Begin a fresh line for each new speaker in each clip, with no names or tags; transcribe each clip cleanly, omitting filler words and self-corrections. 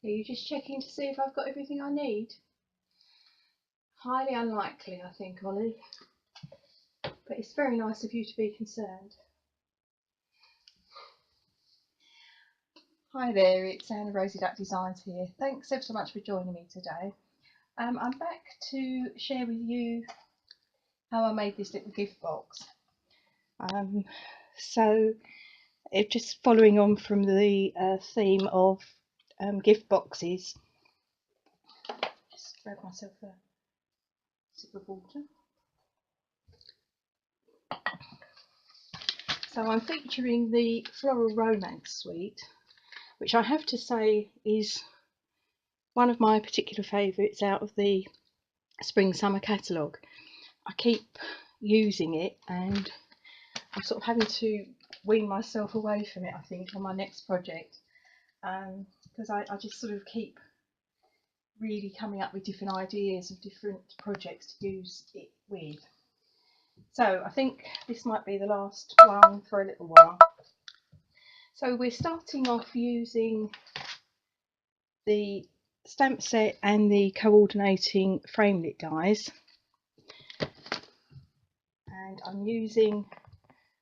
Are you just checking to see if I've got everything I need? Highly unlikely, I think, Ollie. But it's very nice of you to be concerned. Hi there, it's Anne of Rosie Duck Designs here. Thanks ever so much for joining me today. I'm back to share with you how I made this little gift box. So it's just following on from the theme of gift boxes. Just grab myself a sip of water. So I'm featuring the Floral Romance Suite, which I have to say is one of my particular favourites out of the Spring Summer catalogue. I keep using it and I'm sort of having to wean myself away from it, I think, on my next project, because I just sort of keep really coming up with different ideas of different projects to use it with. So I think this might be the last one for a little while. So we're starting off using the stamp set and the coordinating framelit dies, and I'm using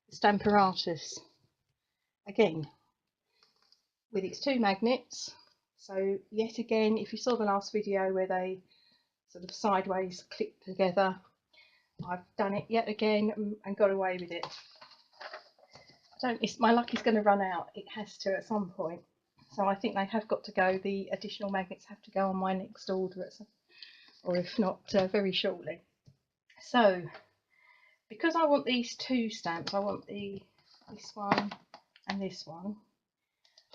the Stamparatus again with its two magnets. So yet again, if you saw the last video where they sort of sideways click together, I've done it yet again and got away with it. My luck is going to run out. It has to at some point. So I think they have got to go. The additional magnets have to go on my next order, or if not, very shortly. So because I want these two stamps, I want this one and this one.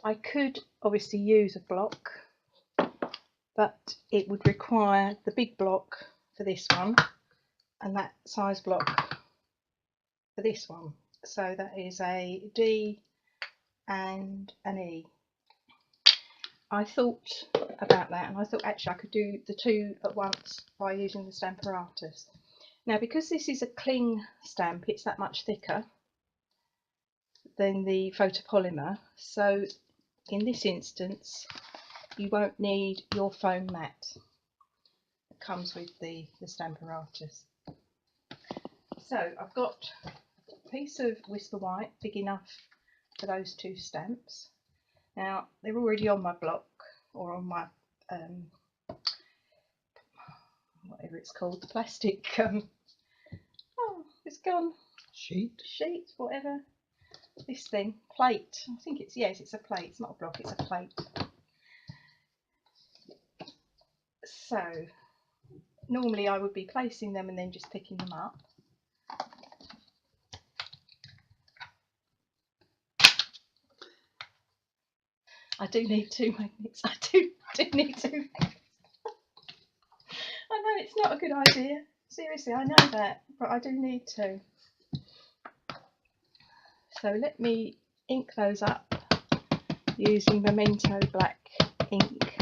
I could obviously use a block, but it would require the big block for this one and that size block for this one. So that is a D and an E. I thought about that and I thought actually I could do the two at once by using the Stamparatus. Now because this is a cling stamp, it's that much thicker than the photopolymer, so in this instance you won't need your foam mat that comes with the Stamparatus. So I've got a piece of Whisper White big enough for those two stamps. Now they're already on my block, or on my whatever it's called, the plastic oh, it's gone, sheet, whatever, this thing, plate, I think it's, yes, it's a plate, it's not a block, it's a plate. So normally I would be placing them and then just picking them up. I do need two magnets. I do need two magnets. I know it's not a good idea. Seriously, I know that, but I do need to. So let me ink those up using Memento black ink.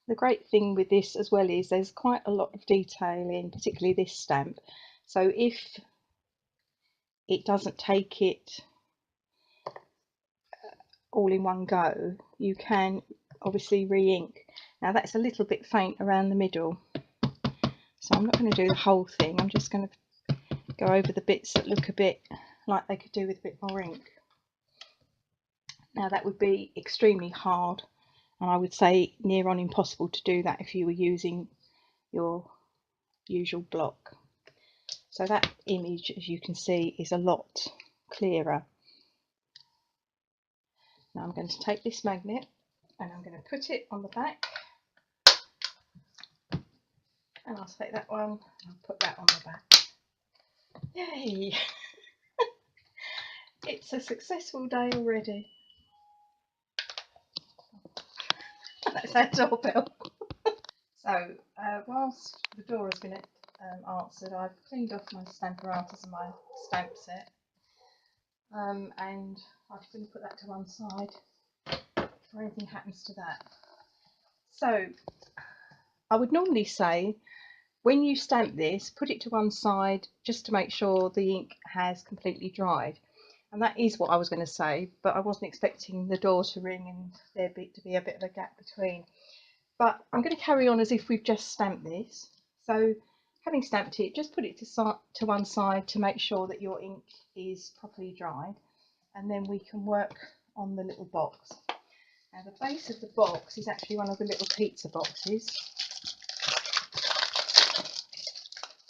The great thing with this as well is there's quite a lot of detail in, particularly this stamp. So if it doesn't take it all in one go, you can obviously re-ink. Now that's a little bit faint around the middle, so I'm not going to do the whole thing. I'm just going to go over the bits that look a bit like they could do with a bit more ink. Now that would be extremely hard, and I would say near on impossible to do that if you were using your usual block. So that image, as you can see, is a lot clearer. Now I'm going to take this magnet and I'm going to put it on the back, and I'll take that one and I'll put that on the back. Yay! It's a successful day already. That's our doorbell. So whilst the door has been answered, I've cleaned off my Stamparatus and my stamp set, and I'm going to put that to one side before anything happens to that. So I would normally say when you stamp this, put it to one side just to make sure the ink has completely dried. And that is what I was going to say, but I wasn't expecting the door to ring and there to be a bit of a gap between. But I'm going to carry on as if we've just stamped this. So having stamped it, just put it to one side to make sure that your ink is properly dried, and then we can work on the little box. Now the base of the box is actually one of the little pizza boxes.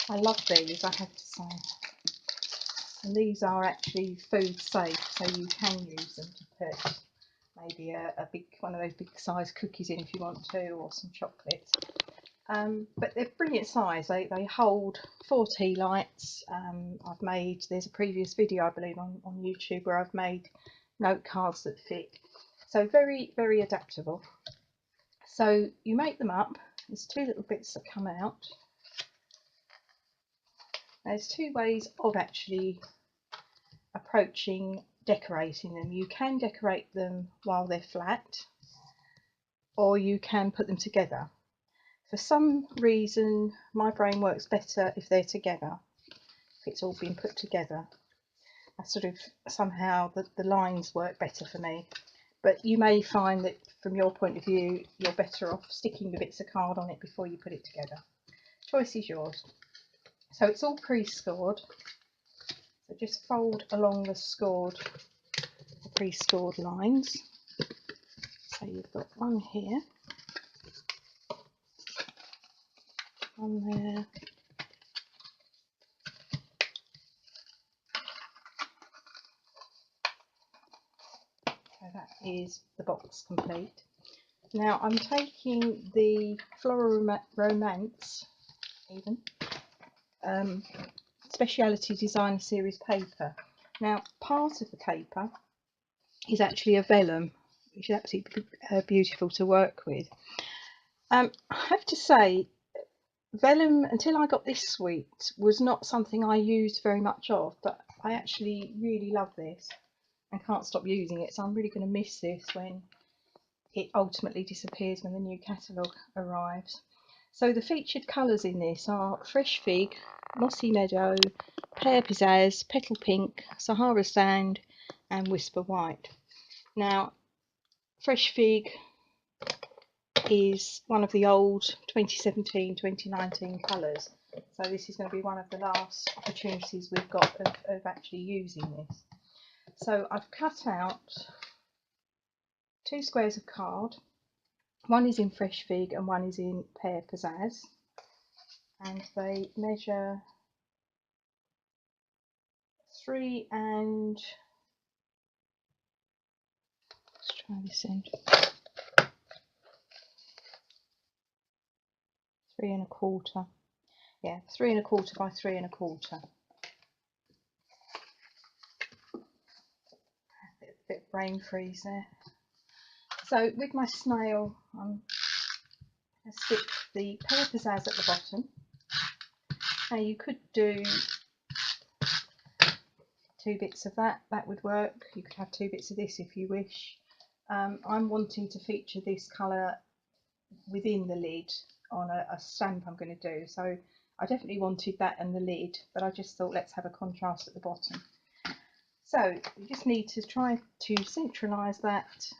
I love these, I have to say. And these are actually food safe, so you can use them to put maybe a big one of those big size cookies in if you want to, or some chocolates. But they're brilliant size. They hold 4 tea lights. There's a previous video I believe on YouTube where I've made note cards that fit. So very, very adaptable. So you make them up. There's 2 little bits that come out. There's 2 ways of actually approaching decorating them. You can decorate them while they're flat, or you can put them together. For some reason my brain works better if they're together, if it's all been put together. I sort of somehow the lines work better for me, but you may find that from your point of view you're better off sticking the bits of card on it before you put it together. Choice is yours. So it's all pre-scored, so just fold along the pre-scored lines. So you've got one here, one there, so that is the box complete. Now I'm taking the Floral Romance Speciality Designer Series paper. Now part of the paper is actually a vellum, which is absolutely beautiful to work with. I have to say, vellum, until I got this suite, was not something I used very much of, but I actually really love this and can't stop using it, so I'm really going to miss this when it ultimately disappears when the new catalogue arrives. So the featured colours in this are Fresh Fig, Mossy Meadow, Pear Pizzazz, Petal Pink, Sahara Sand and Whisper White. Now Fresh Fig is one of the old 2017-2019 colours, so this is going to be one of the last opportunities we've got of actually using this. So I've cut out 2 squares of card. One is in Fresh Fig and one is in Pear Pizzazz, and they measure 3 and, let's try this end, 3 1/4. Yeah, 3 1/4 by 3 1/4. Bit of brain freeze there. So with my snail, I'm going to stick the Pear Pizzazz at the bottom. Now you could do 2 bits of that would work. You could have 2 bits of this if you wish. I'm wanting to feature this colour within the lid on a stamp I'm going to do, so I definitely wanted that and the lid, but I just thought let's have a contrast at the bottom. So you just need to try to centralise that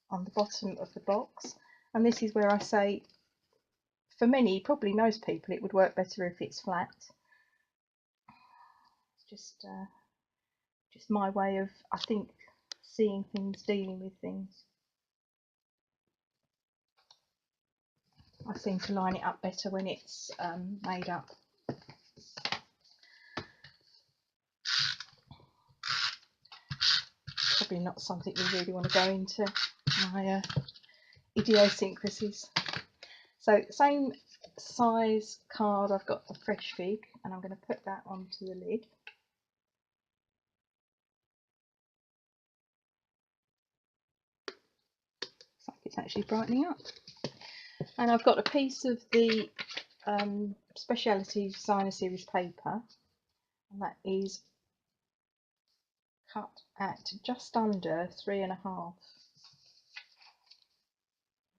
on the bottom of the box, and this is where I say for many, probably most people, it would work better if it's flat. It's just my way of, I think, seeing things, dealing with things. I seem to line it up better when it's made up. Probably not something we really want to go into, my idiosyncrasies. So same size card, I've got the Fresh Fig, and I'm going to put that onto the lid. Looks like it's actually brightening up. And I've got a piece of the Speciality Designer Series paper, and that is cut at just under 3 1/2.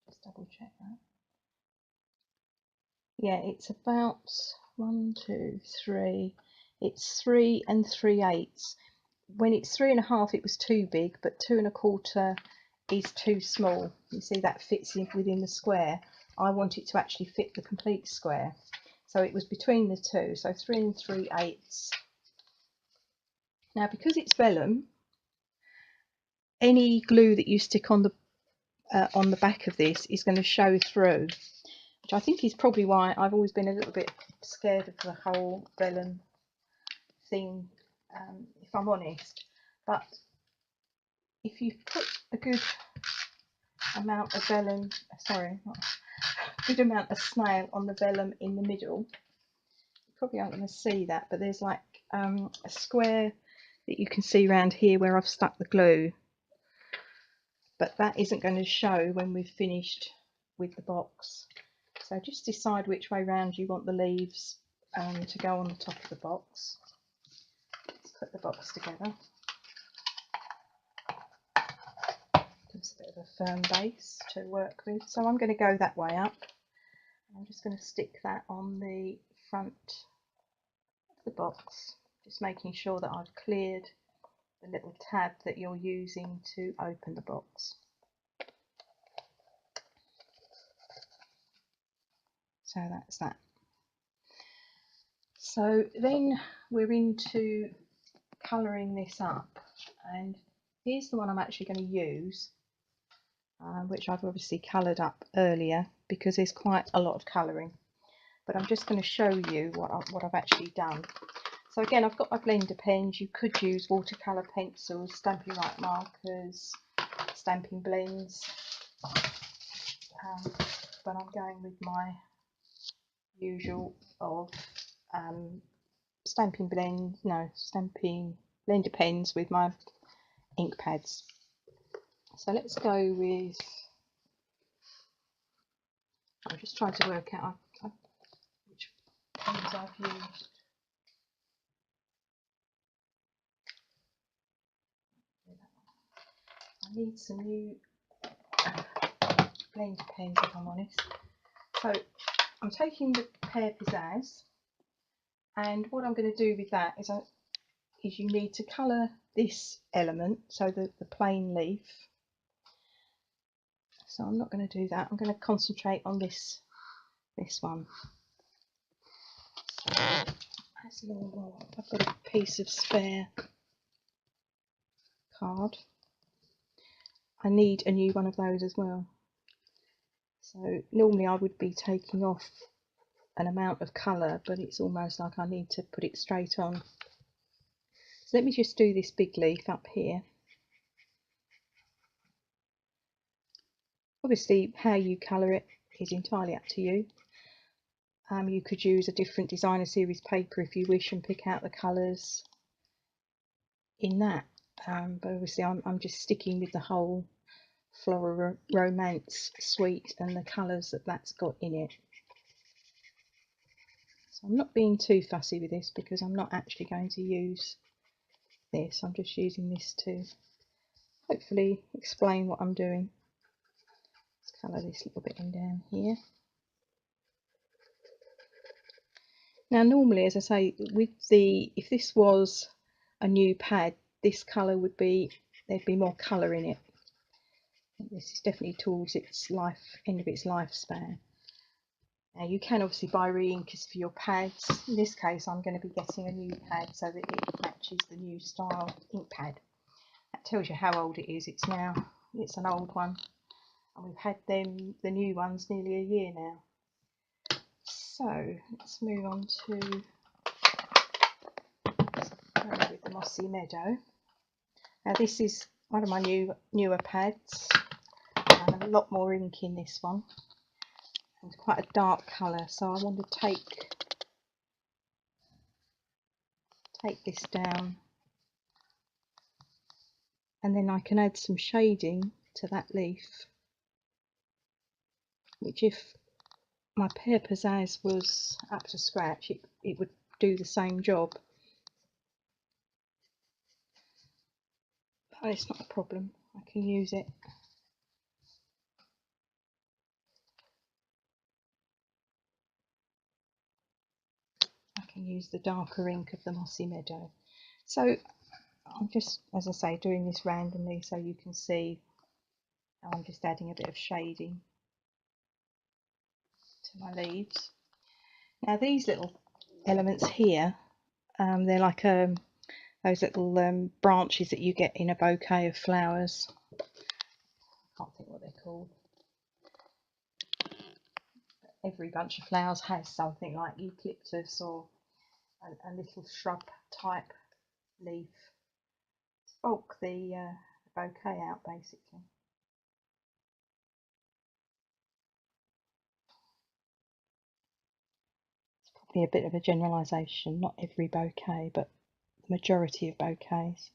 Just double check that. yeah, it's about 1, 2, 3. It's 3 3/8. When it's 3.5, it was too big, but 2 1/4 is too small. You see that fits in within the square. I want it to actually fit the complete square, so it was between the two. So 3 3/8. Now, because it's vellum, any glue that you stick on the back of this is going to show through, which I think is probably why I've always been a little bit scared of the whole vellum thing, if I'm honest. But if you put a good amount of vellum, sorry, not a good amount of snail on the vellum in the middle, you probably aren't going to see that, but there's like a square that you can see around here where I've stuck the glue, but that isn't going to show when we've finished with the box. So just decide which way round you want the leaves to go on the top of the box. Let's put the box together. Gives a bit of a firm base to work with. So I'm going to go that way up. I'm just going to stick that on the front of the box, just making sure that I've cleared the little tab that you're using to open the box. So that's that. So then we're into colouring this up, and here's the one I'm actually going to use, which I've obviously coloured up earlier because there's quite a lot of colouring, but I'm just going to show you what I've actually done. So again, I've got my blender pens. You could use watercolour pencils, Stampin' Write markers, stamping blends, but I'm going with my usual of stamping blender pens with my ink pads. So let's go with, I'm just trying to work out which pens I've used. I need some new blender pens, if I'm honest. So I'm taking the Pear Pizzazz, and what I'm going to do with that is you need to colour this element, so the plain leaf. So I'm not going to do that. I'm going to concentrate on this one. So that's normal. I've got a piece of spare card. I need a new one of those as well. So normally I would be taking off an amount of colour, but it's almost like I need to put it straight on. So let me just do this big leaf up here. Obviously how you colour it is entirely up to you. You could use a different designer series paper if you wish and pick out the colours in that, but obviously I'm just sticking with the whole Floral Romance Suite and the colours that's got in it. So I'm not being too fussy with this because I'm not actually going to use this. I'm just using this to hopefully explain what I'm doing. Let's colour this little bit in down here. Now normally, as I say, if this was a new pad, this colour would be, there'd be more colour in it. This is definitely towards its end of its lifespan. Now you can obviously buy re-inkers for your pads. In this case I'm going to be getting a new pad so that it matches the new style ink pad. That tells you how old it is. It's an old one, and we've had the new ones nearly a year now. So let's move on to with the Mossy Meadow. Now this is one of my newer pads, and a lot more ink in this one. It's quite a dark colour, so I want to take this down, and then I can add some shading to that leaf, which if my Pear Pizzazz was up to scratch, it would do the same job. But it's not a problem, I can use it. can use the darker ink of the Mossy Meadow. So I'm just, as I say, doing this randomly so you can see how I'm just adding a bit of shading to my leaves. Now these little elements here, they're like those little branches that you get in a bouquet of flowers. I can't think what they're called. Every bunch of flowers has something like eucalyptus or a little shrub type leaf to bulk the bouquet out, basically. It's probably a bit of a generalisation, not every bouquet, but the majority of bouquets.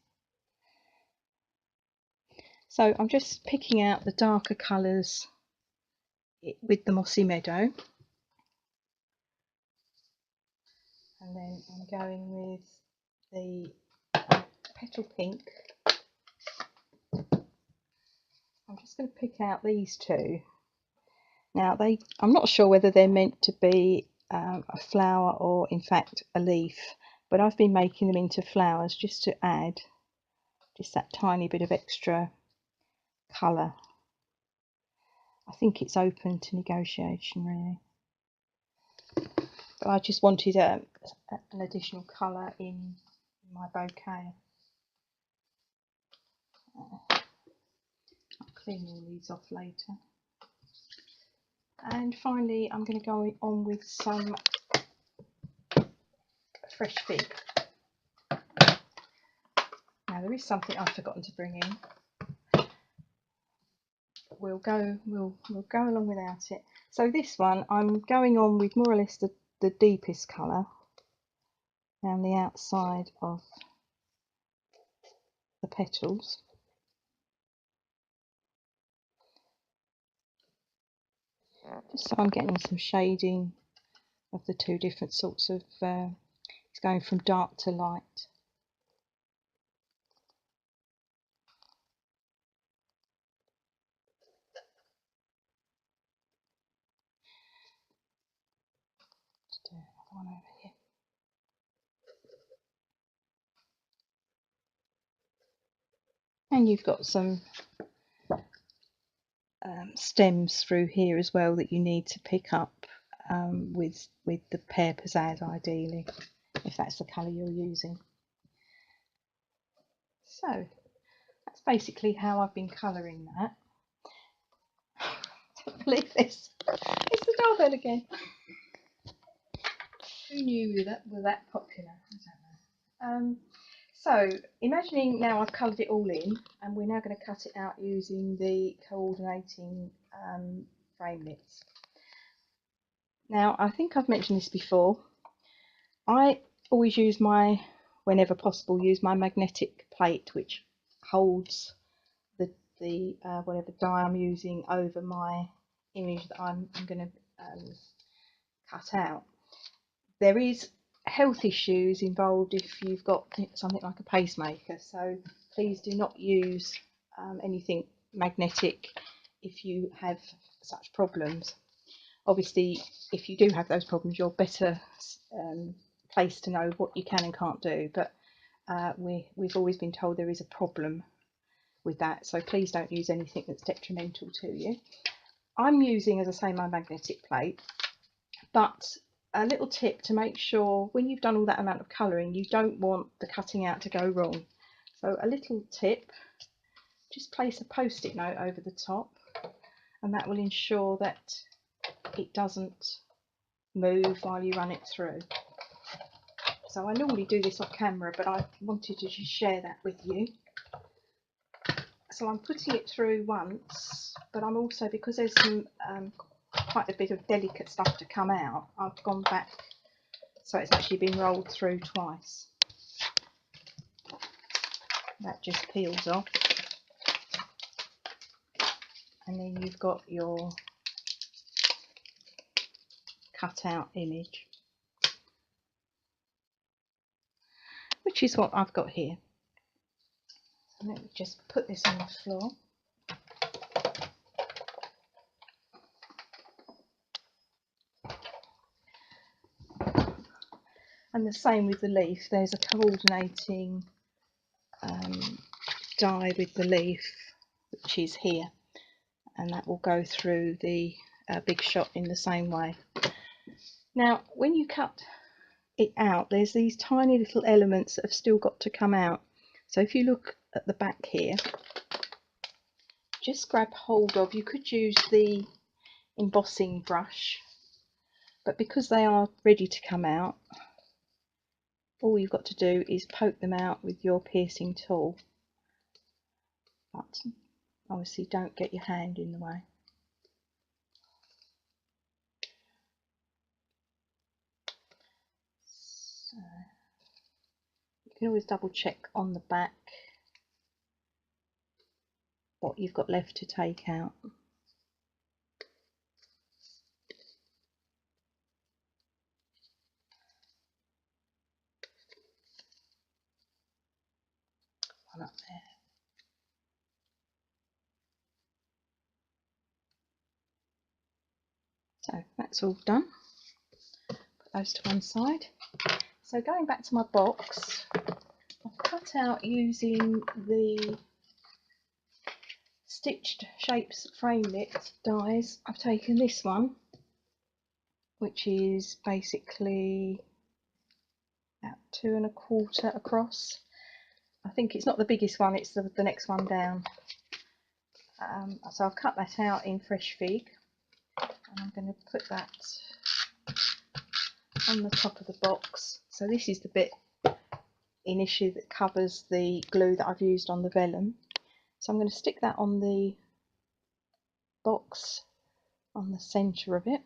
So I'm just picking out the darker colours with the Mossy Meadow, and then I'm going with the petal pink. I'm just going to pick out these two. Now I'm not sure whether they're meant to be a flower or in fact a leaf, but I've been making them into flowers just to add just that tiny bit of extra colour. I think it's open to negotiation really, but I just wanted an additional colour in my bouquet. I'll clean all these off later. And finally I'm going to go on with some Fresh Fig. Now there is something I've forgotten to bring in. We'll go along without it. So this one I'm going on with more or less the deepest colour down the outside of the petals. Just so I'm getting some shading of the two different sorts of, it's going from dark to light. Let's do another one over here. And you've got some stems through here as well that you need to pick up with the Pear Pizzazz ideally, if that's the colour you're using. So that's basically how I've been colouring that. I don't believe this. It's the doorbell again. Who knew that were that popular? I don't know. So imagining now I've coloured it all in, and we're now going to cut it out using the coordinating framelits. Now I think I've mentioned this before. I always use whenever possible, use my magnetic plate, which holds the whatever die I'm using over my image that I'm going to cut out. There is health issues involved if you've got something like a pacemaker, so please do not use anything magnetic if you have such problems. Obviously, if you do have those problems, you're better placed to know what you can and can't do, but we've always been told there is a problem with that, so please don't use anything that's detrimental to you. I'm using, as I say, my magnetic plate, but a little tip to make sure when you've done all that amount of colouring, you don't want the cutting out to go wrong. So a little tip, just place a post-it note over the top, and that will ensure that it doesn't move while you run it through. So I normally do this off camera, but I wanted to just share that with you. So I'm putting it through once, but I'm also, because there's some quite a bit of delicate stuff to come out, I've gone back, so it's actually been rolled through twice. That just peels off, and then you've got your cut out image, which is what I've got here. So let me just put this on the floor. And the same with the leaf, there's a coordinating die with the leaf, which is here, and that will go through the big shot in the same way. Now when you cut it out, there's these tiny little elements that have still got to come out. So if you look at the back here, just grab hold of, you could use the embossing brush, but because they are ready to come out, all you've got to do is poke them out with your piercing tool, but obviously don't get your hand in the way. So you can always double check on the back what you've got left to take out. One up there. So that's all done. Put those to one side. So going back to my box, I've cut out using the Stitched Shapes framelit dies. I've taken this one, which is basically about 2 1/4 across. I think it's not the biggest one, it's the next one down. So I've cut that out in Fresh Fig, and I'm going to put that on the top of the box. So this is the bit initially that covers the glue that I've used on the vellum. So I'm going to stick that on the box on the centre of it.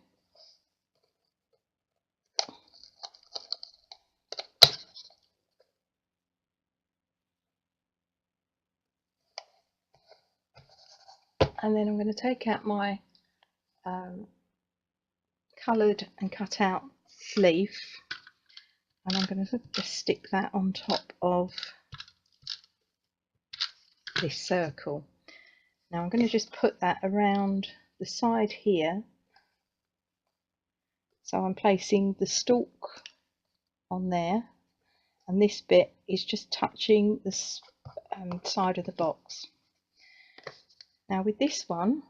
And then I'm going to take out my coloured and cut out leaf, and I'm going to just stick that on top of this circle. Now I'm going to just put that around the side here, so I'm placing the stalk on there, and this bit is just touching the side of the box. Now with this one,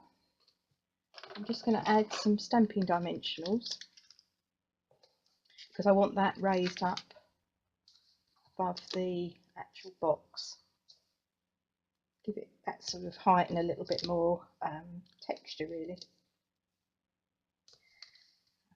I'm just going to add some stamping dimensionals, because I want that raised up above the actual box. Give it that sort of height and a little bit more texture really.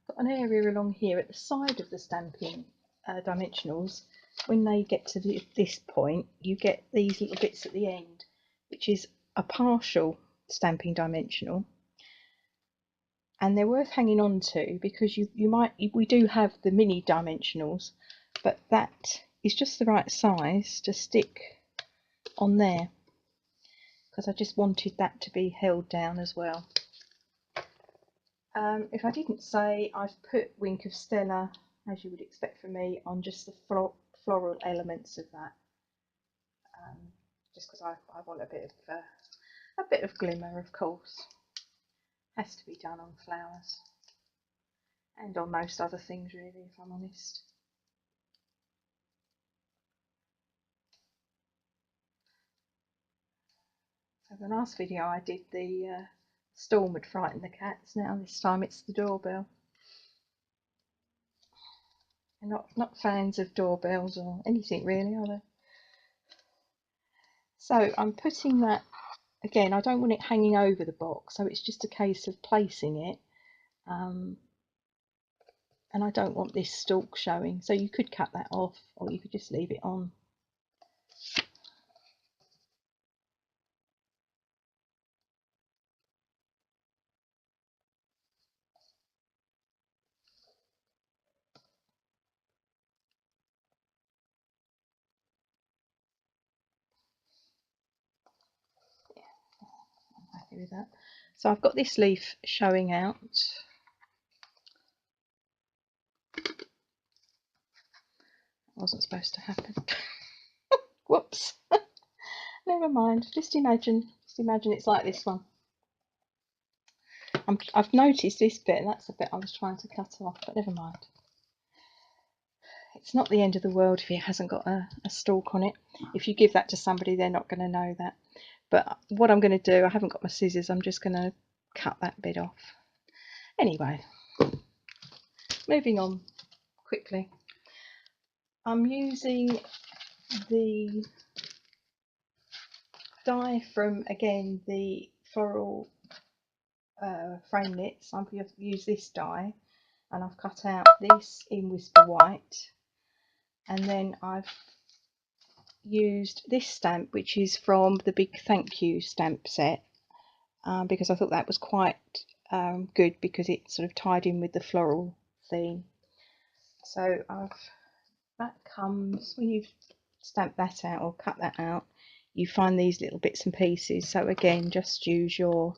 I've got an area along here at the side of the stamping dimensionals. When they get to this point, you get these little bits at the end, which is a partial stamping dimensional, and they're worth hanging on to, because we do have the mini dimensionals, but that is just the right size to stick on there, because I just wanted that to be held down as well. If I didn't say, I've put Wink of Stella, as you would expect from me, on just the floral elements of that, just because I want a bit of glimmer, of course. Has to be done on flowers, and on most other things really, if I'm honest. So the last video I did, the storm had frightened the cats. Now this time it's the doorbell. They're not fans of doorbells or anything really, are they? So I'm putting that, again, I don't want it hanging over the box, so it's just a case of placing it, and I don't want this stalk showing, so you could cut that off, or you could just leave it on. With that. So I've got this leaf showing out. Wasn't supposed to happen. Whoops. Never mind. Just imagine it's like this one. I've noticed this bit, and that's the bit I was trying to cut off, but never mind. it's not the end of the world if it hasn't got a stalk on it. If you give that to somebody, they're not going to know that. But what I'm going to do, I haven't got my scissors, I'm just going to cut that bit off. Anyway, moving on quickly. I'm using the die from, again, the Floral Frame Knits. I'm going to use this die, and I've cut out this in Whisper White, and then I've used this stamp, which is from the big thank you stamp set, because I thought that was quite good, because it sort of tied in with the floral theme. So that comes, when you've stamped that out or cut that out, you find these little bits and pieces. So again, just use your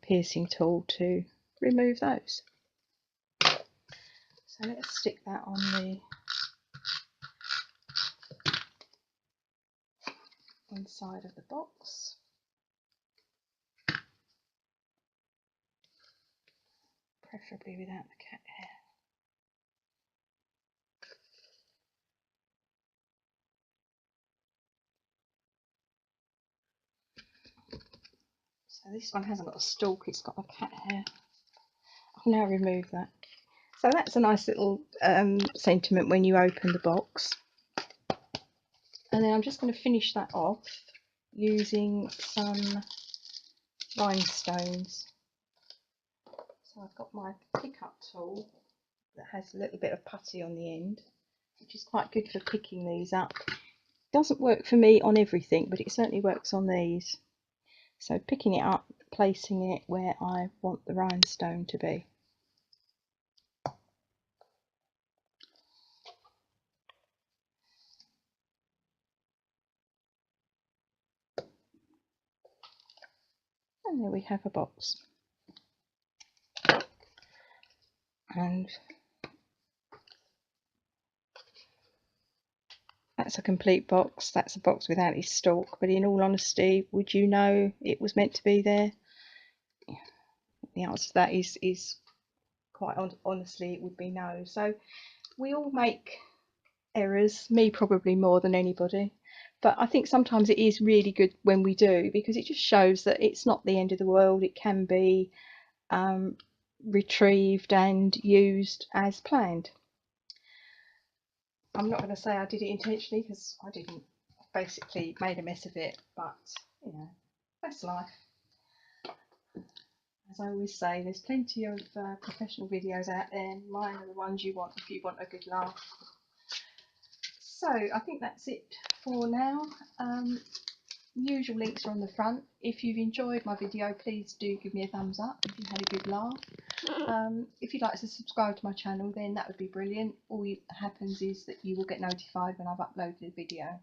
piercing tool to remove those. So let's stick that on the inside of the box. Preferably without the cat hair. So this one hasn't got a stalk, it's got a cat hair. I'll now remove that. So that's a nice little sentiment when you open the box. And then I'm just going to finish that off using some rhinestones. So I've got my pick-up tool that has a little bit of putty on the end, which is quite good for picking these up. Doesn't work for me on everything, but it certainly works on these. So picking it up, placing it where I want the rhinestone to be. And there we have a box. And that's a complete box. That's a box without its stalk, but in all honesty, would you know it was meant to be there? The answer to that is quite honestly, it would be no. So we all make errors, me probably more than anybody, but I think sometimes it is really good when we do, because it just shows that it's not the end of the world. It can be retrieved and used as planned. I'm not going to say I did it intentionally, because I didn't. I basically made a mess of it, but you know, that's life. As I always say, there's plenty of professional videos out there. Mine are the ones you want if you want a good laugh. So I think that's it for now. Usual links are on the front. If you've enjoyed my video, please do give me a thumbs up if you had a good laugh. If you'd like to subscribe to my channel, then that would be brilliant. All that happens is that you will get notified when I've uploaded a video.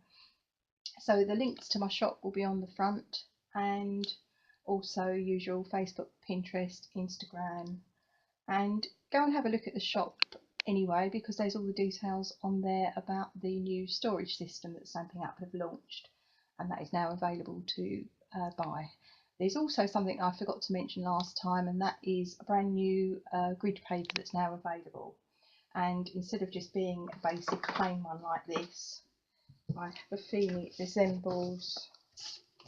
So the links to my shop will be on the front, and also usual Facebook, Pinterest, Instagram, and go and have a look at the shop anyway, because there's all the details on there about the new storage system that Stampin' Up have launched, and that is now available to buy. There's also something I forgot to mention last time, and that is a brand new grid paper that's now available. And instead of just being a basic plain one like this, I have a feeling it resembles,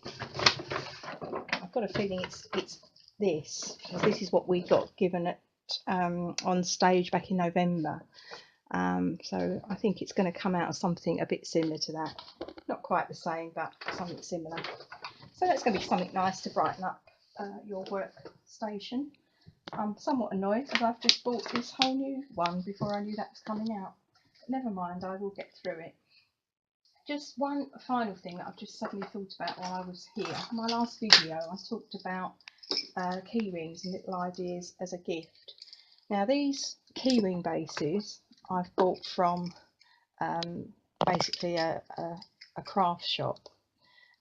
I've got a feeling it's this, because this is what we got given at on stage back in November. So I think it's going to come out as something a bit similar to that. Not quite the same, but something similar. So that's going to be something nice to brighten up your workstation. I'm somewhat annoyed because I've just bought this whole new one before I knew that was coming out. But never mind, I will get through it. Just one final thing that I've just suddenly thought about while I was here. In my last video I talked about key rings and little ideas as a gift. Now these keyring bases I've bought from basically a craft shop,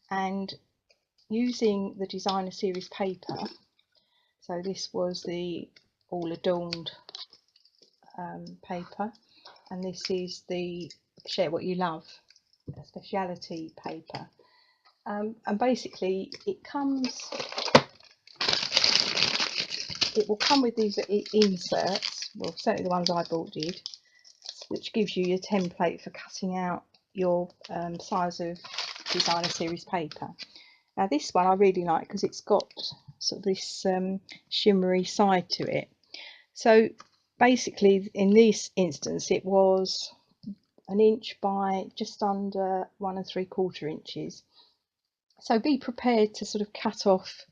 and using the designer series paper, so this was the all adorned paper, and this is the Share What You Love Speciality paper, and basically it will come with these little inserts. Well, certainly the ones I bought did. which gives you your template for cutting out your size of designer series paper. Now this one I really like because it's got sort of this shimmery side to it. So basically in this instance it was 1 inch by just under 1 3/4 inches. So be prepared to sort of cut off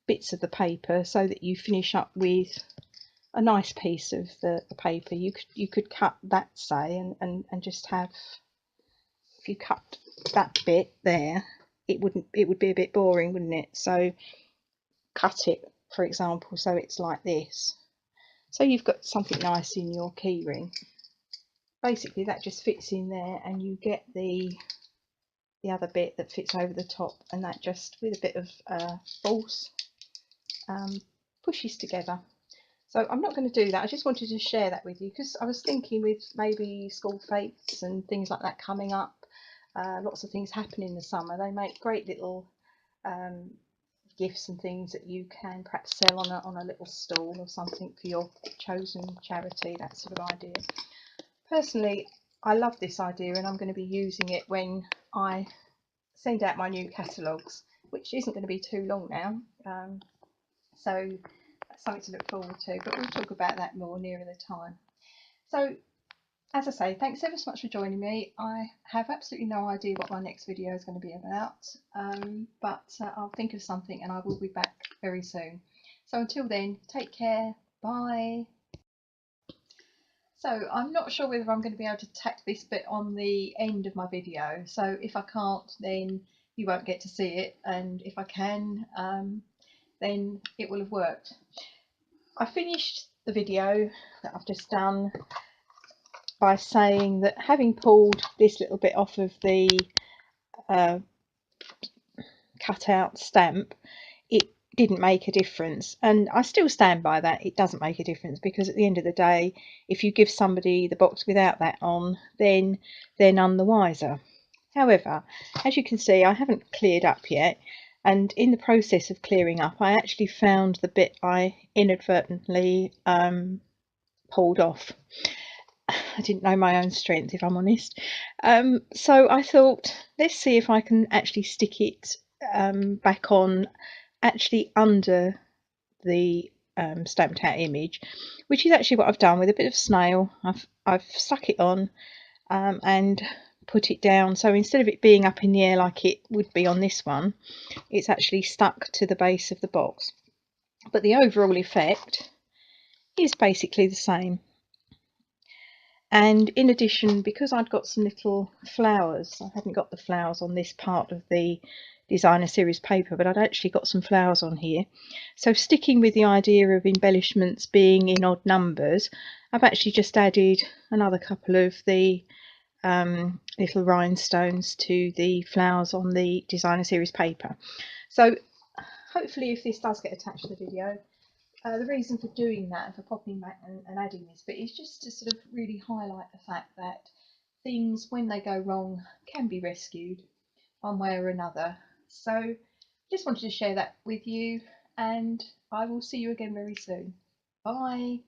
bits of the paper so that you finish up with a nice piece of the paper. You could cut that, say, and just have, if you cut that bit there, it would be a bit boring, wouldn't it? So cut it, for example, so it's like this. So you've got something nice in your key ring. Basically that just fits in there, and you get the other bit that fits over the top, and that just, with a bit of force, pushes together. So I'm not going to do that. I just wanted to share that with you because I was thinking, with maybe school fetes and things like that coming up, lots of things happen in the summer. They make great little gifts and things that you can perhaps sell on a little stall or something for your chosen charity, that sort of idea. Personally, I love this idea, and I'm going to be using it when I send out my new catalogues, which isn't going to be too long now. So that's something to look forward to, but we'll talk about that more nearer the time. So as I say, thanks ever so much for joining me. I have absolutely no idea what my next video is going to be about, but I'll think of something and I will be back very soon. So until then, take care, bye. So I'm not sure whether I'm going to be able to tack this bit on the end of my video, so if I can't, then you won't get to see it, and if I can, then it will have worked. I finished the video that I've just done by saying that, having pulled this little bit off of the cut out stamp, it didn't make a difference, and I still stand by that. It doesn't make a difference, because at the end of the day, if you give somebody the box without that on, then they're none the wiser. However, as you can see, I haven't cleared up yet, and in the process of clearing up, I actually found the bit I inadvertently pulled off. I didn't know my own strength, if I'm honest. So I thought, let's see if I can actually stick it back on, actually under the stamped out image, which is actually what I've done with a bit of snail. I've stuck it on and put it down, so instead of it being up in the air like it would be on this one, it's actually stuck to the base of the box, but the overall effect is basically the same. And in addition, because I'd got some little flowers, I hadn't got the flowers on this part of the designer series paper, but I'd actually got some flowers on here. So sticking with the idea of embellishments being in odd numbers, I've actually just added another couple of the little rhinestones to the flowers on the designer series paper. So hopefully, if this does get attached to the video, the reason for doing that, for popping back and adding this bit, is just to sort of really highlight the fact that things, when they go wrong, can be rescued one way or another. So just wanted to share that with you, and I will see you again very soon. Bye.